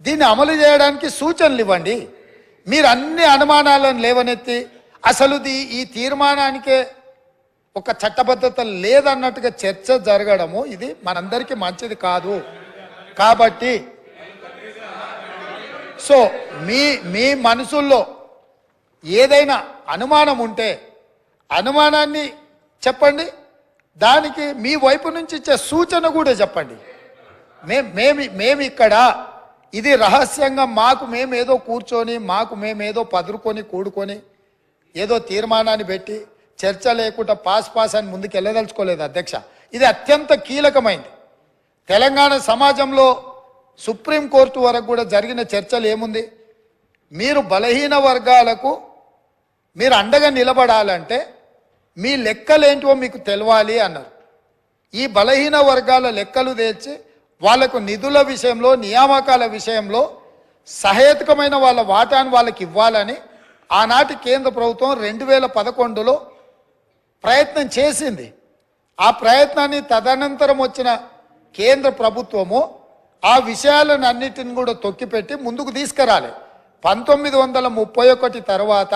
దీన్ని అమలు చేయడానికి సూచనలు ఇవ్వండి. మీరు అన్ని అనుమానాలను లేవనెత్తి అసలు ఈ తీర్మానానికే ఒక చట్టబద్ధత లేదన్నట్టుగా చర్చ జరగడము ఇది మనందరికీ మంచిది కాదు. కాబట్టి సో మీ మనసుల్లో ఏదైనా అనుమానం ఉంటే అనుమానాన్ని చెప్పండి, దానికి మీ వైపు నుంచి ఇచ్చే సూచన కూడా చెప్పండి. మేము ఇక్కడ ఇది రహస్యంగా మేమేదో కూర్చొని మేమేదో పదురుకొని కూడుకొని ఏదో తీర్మానాన్ని పెట్టి చర్చ లేకుండా పాస్ అని ముందుకు వెళ్ళదలుచుకోలేదు అధ్యక్ష. ఇది అత్యంత కీలకమైంది. తెలంగాణ సమాజంలో సుప్రీంకోర్టు వరకు కూడా జరిగిన చర్చలు ఏముంది, మీరు బలహీన వర్గాలకు మీరు అండగా నిలబడాలంటే మీ లెక్కలేంటివో మీకు తెలవాలి అన్నారు. ఈ బలహీన వర్గాల లెక్కలు తెచ్చి వాళ్లకు నిధుల విషయంలో నియామకాల విషయంలో సహేతుకమైన వాళ్ళ వాటాను వాళ్ళకి ఇవ్వాలని ఆనాటి కేంద్ర ప్రభుత్వం 2011లో ప్రయత్నం చేసింది. ఆ ప్రయత్నాన్ని తదనంతరం వచ్చిన కేంద్ర ప్రభుత్వము ఆ విషయాలను అన్నిటిని కూడా తొక్కిపెట్టి ముందుకు తీసుకురాలి. 1931 తర్వాత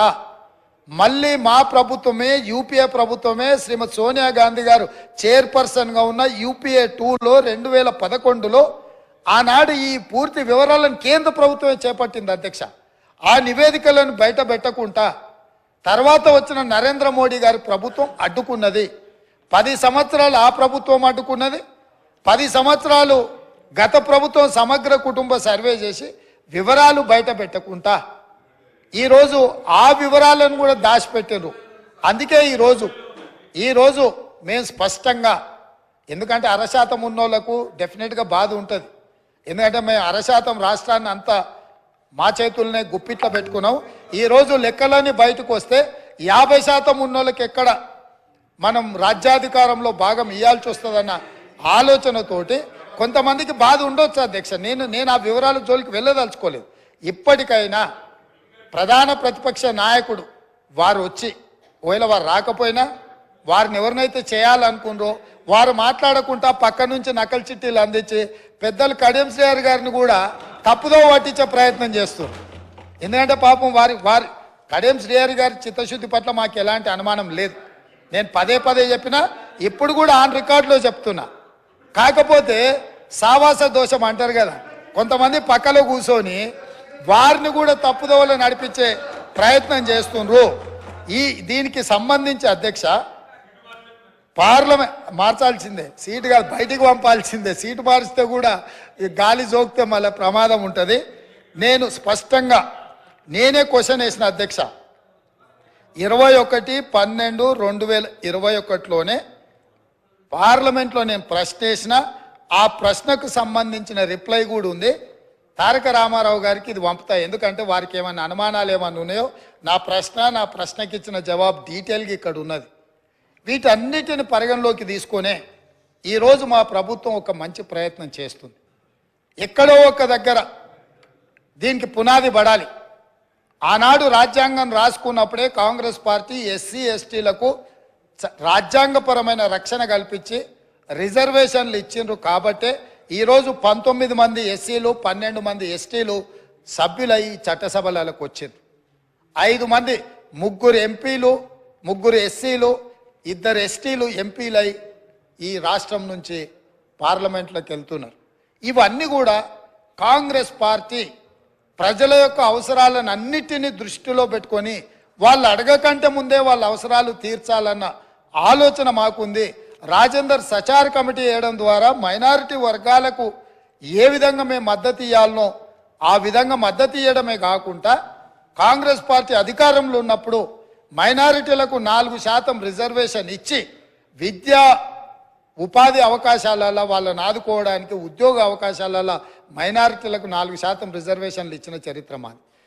మళ్ళీ మా ప్రభుత్వమే యూపీఏ ప్రభుత్వమే శ్రీమతి సోనియా గాంధీ గారు చైర్పర్సన్గా ఉన్న యూపీఏ 2లో 2011లో ఆనాడు ఈ పూర్తి వివరాలను కేంద్ర ప్రభుత్వమే చేపట్టింది అధ్యక్ష. ఆ నివేదికలను బయట పెట్టకుండా తర్వాత వచ్చిన నరేంద్ర మోడీ గారి ప్రభుత్వం అడ్డుకున్నది. 10 సంవత్సరాలు ఆ ప్రభుత్వం అడ్డుకున్నది. 10 సంవత్సరాలు గత ప్రభుత్వం సమగ్ర కుటుంబ సర్వే చేసి వివరాలు బయట పెట్టకుండా ఈరోజు ఆ వివరాలను కూడా దాచిపెట్టారు. అందుకే ఈరోజు మేము స్పష్టంగా, ఎందుకంటే 1% ఉన్నోళ్లకు డెఫినెట్గా బాధ ఉంటుంది. ఎందుకంటే మేము 1% రాష్ట్రాన్ని అంతా మా చేతుల్నే గుప్పిట్లో పెట్టుకున్నాం. ఈరోజు లెక్కలన్నీ బయటకు వస్తే 50% ఉన్నోళ్ళకి ఎక్కడ మనం రాజ్యాధికారంలో భాగం ఇవ్వాల్సి వస్తుందన్న ఆలోచనతోటి కొంతమందికి బాధ ఉండొచ్చు అధ్యక్ష. నేను ఆ వివరాల జోలికి వెళ్ళదలుచుకోలేదు. ఇప్పటికైనా ప్రధాన ప్రతిపక్ష నాయకుడు వారు వచ్చి, ఒకవేళ వారు రాకపోయినా వారిని ఎవరినైతే చేయాలనుకున్నారో వారు మాట్లాడకుండా పక్క నుంచి నకలు చిట్టీలు అందించి పెద్దలు కడియం శ్రీహరి గారిని కూడా తప్పుదో పట్టించే ప్రయత్నం చేస్తారు. ఎందుకంటే పాపం వారి కడియం శ్రీహరి గారి చిత్తశుద్ధి పట్ల మాకు ఎలాంటి అనుమానం లేదు. నేను పదే చెప్పినా ఇప్పుడు కూడా ఆన్ రికార్డులో చెప్తున్నా. కాకపోతే సావాస దోషం అంటారు కదా, కొంతమంది పక్కలో కూర్చొని వారిని కూడా తప్పుదోవలో నడిపించే ప్రయత్నం చేస్తుండ్రు. దీనికి సంబంధించి అధ్యక్ష పార్లమెంట్ మార్చాల్సిందే, సీటు కాదు బయటికి పంపాల్సిందే. సీటు మారిస్తే కూడా గాలి జోకితే మళ్ళీ ప్రమాదం ఉంటుంది. నేను స్పష్టంగా నేనే క్వశ్చన్ వేసిన అధ్యక్ష. 21/12/2021లోనే పార్లమెంట్లో నేను ప్రశ్న వేసిన, ఆ ప్రశ్నకు సంబంధించిన రిప్లై కూడా ఉంది. తారక రామారావు గారికి ఇది పంపుతా, ఎందుకంటే వారికి ఏమైనా అనుమానాలు ఏమైనా ఉన్నాయో నా ప్రశ్నకి ఇచ్చిన జవాబు డీటెయిల్గా ఇక్కడ ఉన్నది. వీటన్నిటిని పరిగణలోకి తీసుకునే ఈరోజు మా ప్రభుత్వం ఒక మంచి ప్రయత్నం చేస్తుంది. ఎక్కడో ఒక దగ్గర దీనికి పునాది పడాలి. ఆనాడు రాజ్యాంగం రాసుకున్నప్పుడే కాంగ్రెస్ పార్టీ ఎస్సీ ఎస్టీలకు రాజ్యాంగపరమైన రక్షణ కల్పించి రిజర్వేషన్లు ఇచ్చిండ్రు. కాబట్టే ఈరోజు 19 మంది ఎస్సీలు 12 మంది ఎస్టీలు సభ్యులై చట్టసభలకు వచ్చిండ్రు. 5 మంది 3 ఎంపీలు 3 ఎస్సీలు 2 ఎస్టీలు ఎంపీలై ఈ రాష్ట్రం నుంచి పార్లమెంట్లోకి వెళ్తున్నారు. ఇవన్నీ కూడా కాంగ్రెస్ పార్టీ ప్రజల యొక్క అవసరాలను అన్నిటినీ దృష్టిలో పెట్టుకొని వాళ్ళు అడగకంటే ముందే వాళ్ళ అవసరాలు తీర్చాలన్న ఆలోచన మాకుంది. రాజేందర్ సచార్ కమిటీ వేయడం ద్వారా మైనారిటీ వర్గాలకు ఏ విధంగా మేము మద్దతు ఇవ్వాలనో ఆ విధంగా మద్దతు ఇవ్వడమే కాకుండా కాంగ్రెస్ పార్టీ అధికారంలో ఉన్నప్పుడు మైనారిటీలకు 4% రిజర్వేషన్ ఇచ్చి విద్యా ఉపాధి అవకాశాలలో వాళ్ళని ఆదుకోవడానికి ఉద్యోగ అవకాశాలలో మైనారిటీలకు 4% రిజర్వేషన్లు ఇచ్చిన చరిత్ర మాది.